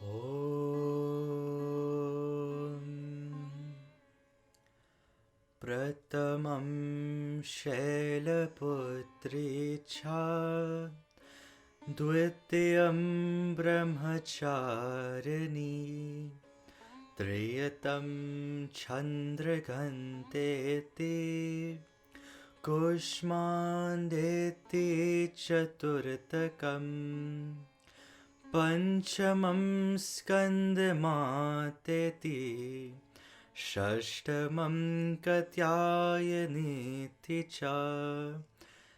Om Pratamam Shailputri cha Dvitiyam Brahmacharini Triyatam Chandraghanteti Kushmandeti Chaturtakam Panchamam Skandhamateti Shashtamam Katyayaniti cha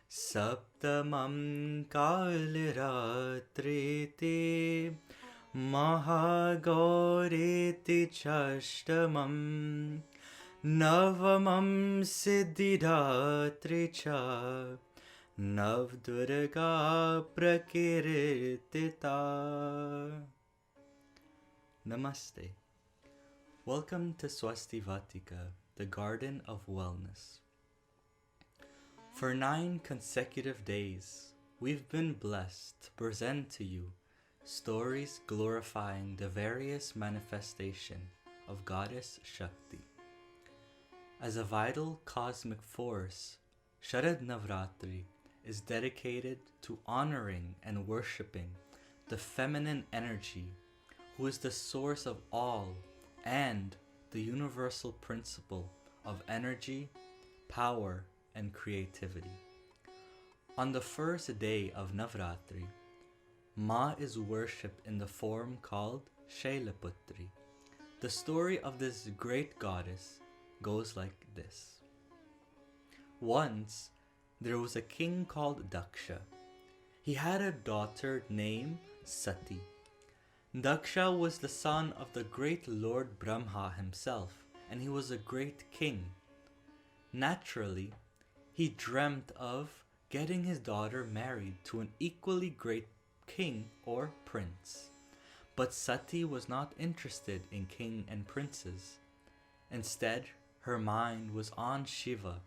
Saptamam Kaliratriti Mahagauriti Chashtamam Navamam Siddhidatri cha Navdurga Prakiritita. Namaste. Welcome to Swasti Vaatika, the Garden of Wellness. For 9 consecutive days, we've been blessed to present to you stories glorifying the various manifestation of Goddess Shakti. As a vital cosmic force, SHARAD NAVRATRI is dedicated to honoring and worshipping the feminine energy, who is the source of all and the universal principle of energy, power, and creativity. On the first day of Navratri, Ma is worshipped in the form called Shailputri. The story of this great goddess goes like this. Once, there was a king called Daksha. He had a daughter named Sati. Daksha was the son of the great Lord Brahma himself, and he was a great king. Naturally, he dreamt of getting his daughter married to an equally great king or prince. But Sati was not interested in king and princes. Instead, her mind was on Shiva,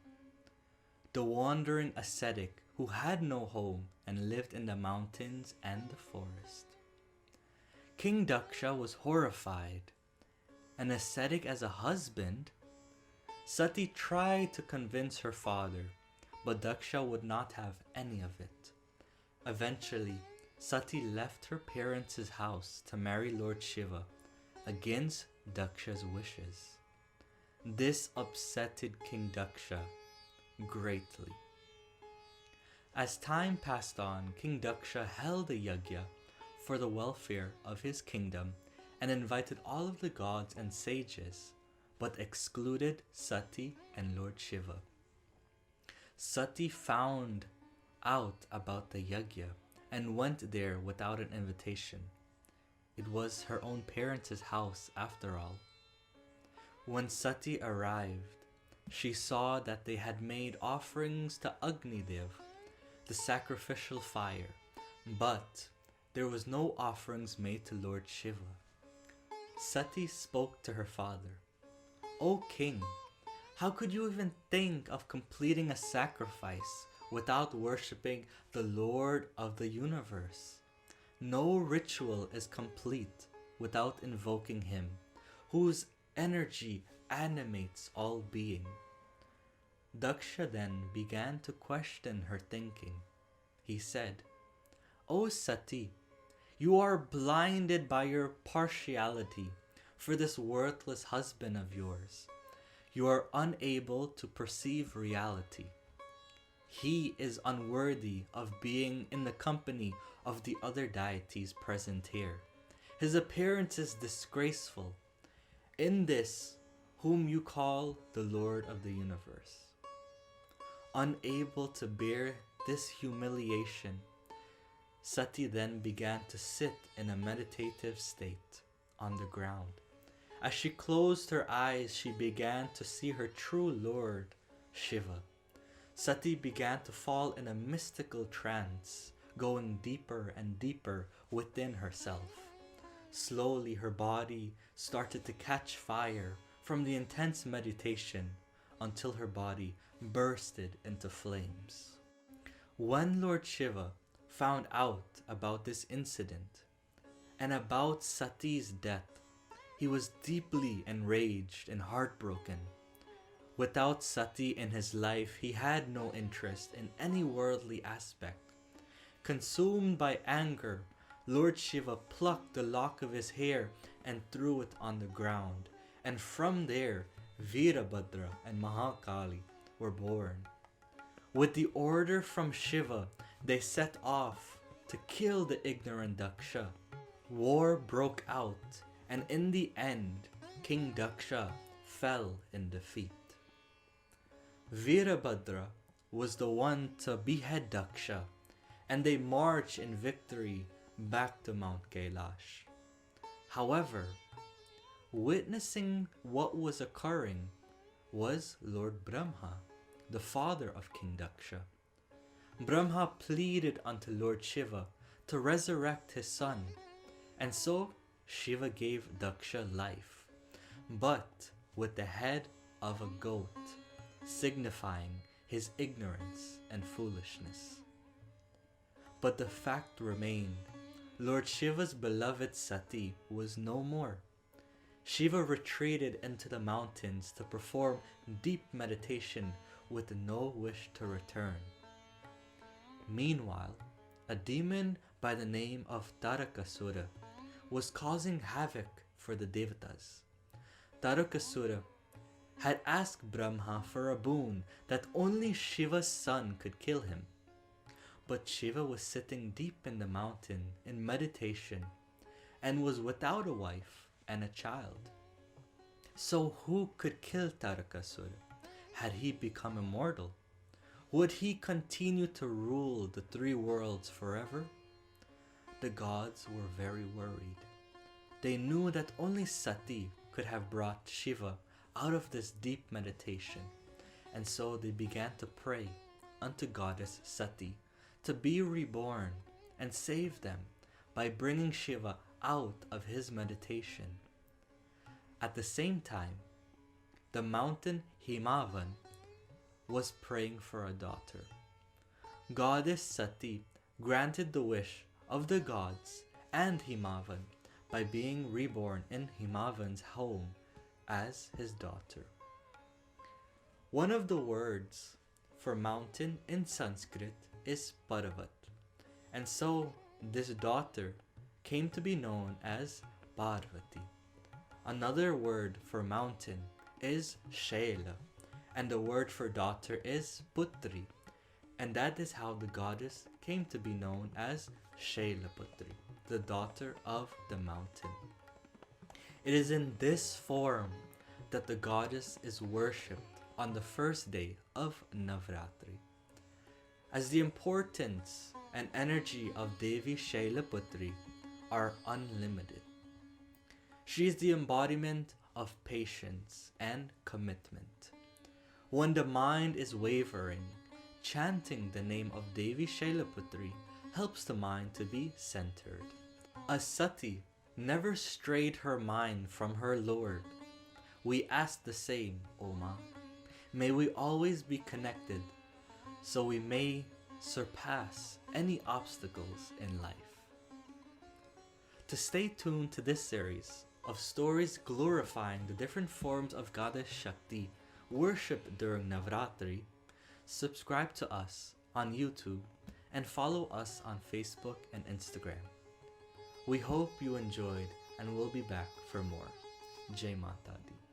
the wandering ascetic who had no home and lived in the mountains and the forest. King Daksha was horrified. An ascetic as a husband? Sati tried to convince her father, but Daksha would not have any of it. Eventually, Sati left her parents' house to marry Lord Shiva against Daksha's wishes. This upsetted King Daksha greatly. As time passed on, King Daksha held a yajna for the welfare of his kingdom and invited all of the gods and sages, but excluded Sati and Lord Shiva. Sati found out about the yajna and went there without an invitation. It was her own parents' house after all. When Sati arrived, she saw that they had made offerings to Agnidev, the sacrificial fire, but there was no offerings made to Lord Shiva. Sati spoke to her father. "O king, how could you even think of completing a sacrifice without worshipping the Lord of the universe? No ritual is complete without invoking him, whose energy animates all being." Daksha then began to question her thinking. He said, "O Sati, you are blinded by your partiality for this worthless husband of yours. You are unable to perceive reality. He is unworthy of being in the company of the other deities present here. His appearance is disgraceful. In this, whom you call the Lord of the universe." Unable to bear this humiliation, Sati then began to sit in a meditative state on the ground. As she closed her eyes, she began to see her true Lord, Shiva. Sati began to fall in a mystical trance, going deeper and deeper within herself. Slowly, her body started to catch fire from the intense meditation until her body bursted into flames. When Lord Shiva found out about this incident, and about Sati's death, he was deeply enraged and heartbroken. Without Sati in his life, he had no interest in any worldly aspect. Consumed by anger, Lord Shiva plucked the lock of his hair and threw it on the ground, and from there, Virabhadra and Mahakali were born. With the order from Shiva, they set off to kill the ignorant Daksha. War broke out, and in the end, King Daksha fell in defeat. Virabhadra was the one to behead Daksha, and they marched in victory back to Mount Kailash. However, witnessing what was occurring was Lord Brahma, the father of King Daksha. Brahma pleaded unto Lord Shiva to resurrect his son, and so Shiva gave Daksha life, but with the head of a goat, signifying his ignorance and foolishness. But the fact remained, Lord Shiva's beloved Sati was no more. Shiva retreated into the mountains to perform deep meditation with no wish to return. Meanwhile, a demon by the name of Tarakasura was causing havoc for the Devatas. Tarakasura had asked Brahma for a boon that only Shiva's son could kill him. But Shiva was sitting deep in the mountain in meditation and was without a wife and a child. So who could kill Tarakasura? Had he become immortal? Would he continue to rule the three worlds forever? The gods were very worried. They knew that only Sati could have brought Shiva out of this deep meditation, and so they began to pray unto goddess Sati to be reborn and save them by bringing Shiva out of his meditation. At the same time, the mountain Himavan was praying for a daughter. Goddess Sati granted the wish of the gods and Himavan by being reborn in Himavan's home as his daughter. One of the words for mountain in Sanskrit is Parvat, and so this daughter came to be known as Parvati. Another word for mountain is Shaila, and the word for daughter is Putri, and that is how the goddess came to be known as Shailputri, the daughter of the mountain. It is in this form that the goddess is worshipped on the first day of Navratri. As the importance and energy of Devi Shailputri are unlimited. She is the embodiment of patience and commitment. When the mind is wavering, chanting the name of Devi Shailputri helps the mind to be centered. A Sati never strayed her mind from her Lord. We ask the same, O Ma. May we always be connected so we may surpass any obstacles in life. To stay tuned to this series of stories glorifying the different forms of Goddess Shakti worshipped during Navratri, subscribe to us on YouTube and follow us on Facebook and Instagram. We hope you enjoyed and we'll be back for more. Jai Mata Di.